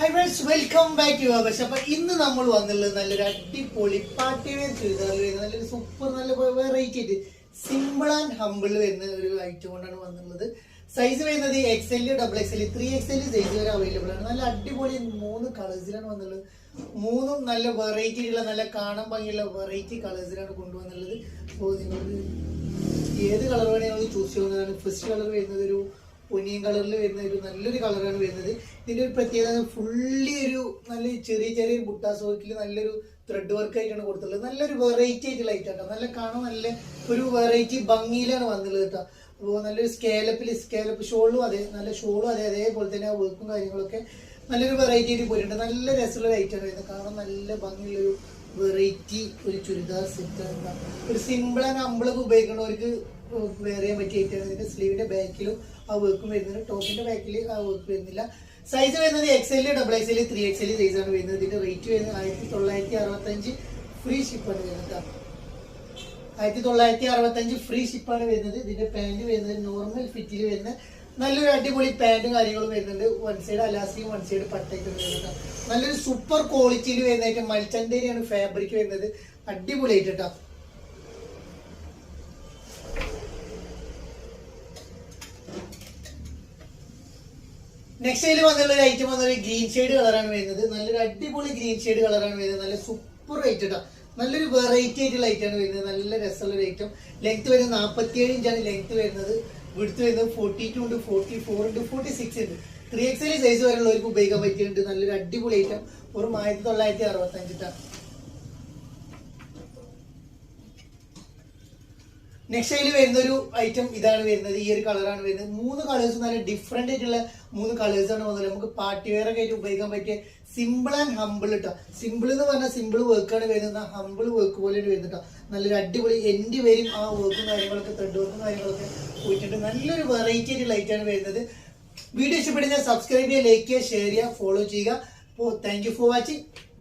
High friends, welcome back to our shop. ഇന്ന് നമ്മൾ വന്നുള്ളത് നല്ലൊരു അടിപൊളി പാർട്ടി വെയർ ചുരിദാറിൽ വരുന്ന നല്ലൊരു സൂപ്പർ നല്ല വെറൈറ്റി ആയിട്ട് സിമ്പിൾ ആൻഡ് ഹമ്പിൾ വരുന്ന ഒരു ഐറ്റം കൊണ്ടാണ് വന്നുള്ളത്. സൈസ് വരുന്നത് XL, XXL, 3XL സൈസ് വരെ അവൈലബിൾ ആണ്. നല്ല അടിപൊളി 3 കളേഴ്സിലാണ് വന്നുള്ളത്. മൂന്നും നല്ല വെറൈറ്റി ഉള്ള നല്ല കാണാൻ ഭംഗിയുള്ള വെറൈറ്റി കളേഴ്സിലാണ് കൊണ്ടുവന്നുള്ളത്. അപ്പോൾ നിങ്ങൾ ഏത് കളർ വേണമെങ്കിൽ ചൂസ് ചെയ്യുന്നതാണ്. ഫസ്റ്റ് കളർ വരുന്നത് ഒരു ഒനിയൻ കളറിൽ വരുന്ന ഒരു നല്ലൊരു കളറാണ് വരുന്നത്. ഇതിൻ്റെ ഒരു പ്രത്യേകത ഫുള്ളി ഒരു നല്ല ചെറിയ ബുട്ടാസ് വർക്കിൽ നല്ലൊരു ത്രെഡ് വർക്ക് ആയിട്ടാണ് കൊടുത്തുള്ളത്. നല്ലൊരു വെറൈറ്റി ആയിട്ടുള്ള ഐറ്റം കേട്ടോ. നല്ല കാണാൻ നല്ല ഒരു വെറൈറ്റി ഭംഗിയിലാണ് വന്നുള്ളത് കേട്ടോ. അപ്പോൾ നല്ലൊരു സ്കേലപ്പ് ഷോളും അതെ, നല്ല ഷോളും അതേപോലെ തന്നെ ആ വർക്കും കാര്യങ്ങളൊക്കെ നല്ലൊരു വെറൈറ്റി ആയിട്ട് പോയിട്ടുണ്ട്. നല്ല രസമുള്ള ഐറ്റമാണ് വരുന്നത്. കാണാൻ നല്ല ഭംഗിയുള്ളൊരു വെറൈറ്റി ഒരു ചുരിദാർ സെറ്റാണ്. ഒരു സിമ്പിൾ ആൻഡ് ഹമ്പിളൊക്കെ ഉപയോഗിക്കുന്നവർക്ക് വെയർ ചെയ്യാൻ പറ്റിയ ഐറ്റമാണ്. ഇതിന്റെ സ്ലീവിന്റെ ബാക്കിലും ആ വർക്കും വരുന്നുണ്ട്, ടോപ്പിന്റെ ബാക്കിൽ ആ വർക്ക് വരുന്നില്ല. സൈസ് വരുന്നത് XL, XXL, 3XL സൈസാണ് വരുന്നത്. ഇതിന്റെ റേറ്റ് വരുന്നത് 1965 ഫ്രീ ഷിപ്പാണ് വരുന്നത്. 1965 ഫ്രീ ഷിപ്പാണ് വരുന്നത്. ഇതിന്റെ പാന്റ് വരുന്നത് നോർമൽ ഫിറ്റിൽ വരുന്ന നല്ലൊരു അടിപൊളി പാന്റും കാര്യങ്ങളും വരുന്നുണ്ട്. വൺ സൈഡ് അലാസ്റ്റിക്കും വൺ സൈഡ് പട്ടയൊക്കെ വരുന്നത്. നല്ലൊരു സൂപ്പർ ക്വാളിറ്റിയിൽ വരുന്നതായിട്ട് മൽച്ചന്തേരിയാണ് ഫാബ്രിക് വരുന്നത്. അടിപൊളിയായിട്ട് കേട്ടോ. നെക്സ്റ്റ് അതിൽ വന്നുള്ള ഒരു ഐറ്റം വന്നൊരു ഗ്രീൻ ഷെയ്ഡ് കളറാണ് വരുന്നത്. നല്ലൊരു അടിപൊളി ഗ്രീൻ ഷെയ്ഡ് കളറാണ് വരുന്നത്. നല്ല സൂപ്പർ ഐറ്റം കേട്ടോ. നല്ലൊരു വെറൈറ്റി ആയിട്ടുള്ള ഐറ്റമാണ് വരുന്നത്. നല്ല രസമുള്ള ഒരു ഐറ്റം. ലെങ്ത് വരുന്നത് 47 ഇഞ്ചാണ് ലെങ്ത് വരുന്നത്. വിഡ്ത്ത് വരുന്നത് 42 ഉണ്ട്, 44 ഉണ്ട്, 46 ഉണ്ട്. 3XL സൈസ് വരെയുള്ളവർക്ക് ഉപയോഗിക്കാൻ പറ്റിയിട്ടുണ്ട്. നല്ലൊരു അടിപൊളി ഐറ്റം. ഒരു 1965 ട്ടാ. നെക്സ്റ്റ് അതിൽ വരുന്നൊരു ഐറ്റം ഇതാണ് വരുന്നത്. ഈ ഒരു കളറാണ് വരുന്നത്. 3 കളേഴ്സ് നല്ല ഡിഫറെന്റ് ആയിട്ടുള്ള 3 കളേഴ്സാണ് വന്നത്. നമുക്ക് പാർട്ടി വെയർ ഒക്കെ ആയിട്ട് ഉപയോഗിക്കാൻ പറ്റിയ സിമ്പിൾ ആൻഡ് ഹമ്പിൾ കേട്ടോ. സിമ്പിൾ എന്ന് പറഞ്ഞാൽ സിമ്പിൾ വർക്കാണ് വരുന്നത്. ഹമ്പിൾ വർക്ക് പോലെയാണ് വരുന്നത് കേട്ടോ. നല്ലൊരു അടിപൊളി എൻഡ് വരും ആ വർക്കും കാര്യങ്ങളൊക്കെ ത്രെഡ് വർക്കും കാര്യങ്ങളൊക്കെ പോയിട്ടുണ്ട്. നല്ലൊരു വെറൈറ്റി ആയിട്ട് ലൈറ്റാണ് വരുന്നത്. വീഡിയോ ഇഷ്ടപ്പെടുന്ന സബ്സ്ക്രൈബ് ചെയ്യുക, ലൈക്ക് ചെയ്യുക, ഷെയർ ചെയ്യുക, ഫോളോ ചെയ്യുക. അപ്പോൾ താങ്ക് യു ഫോർ വാച്ചിങ്.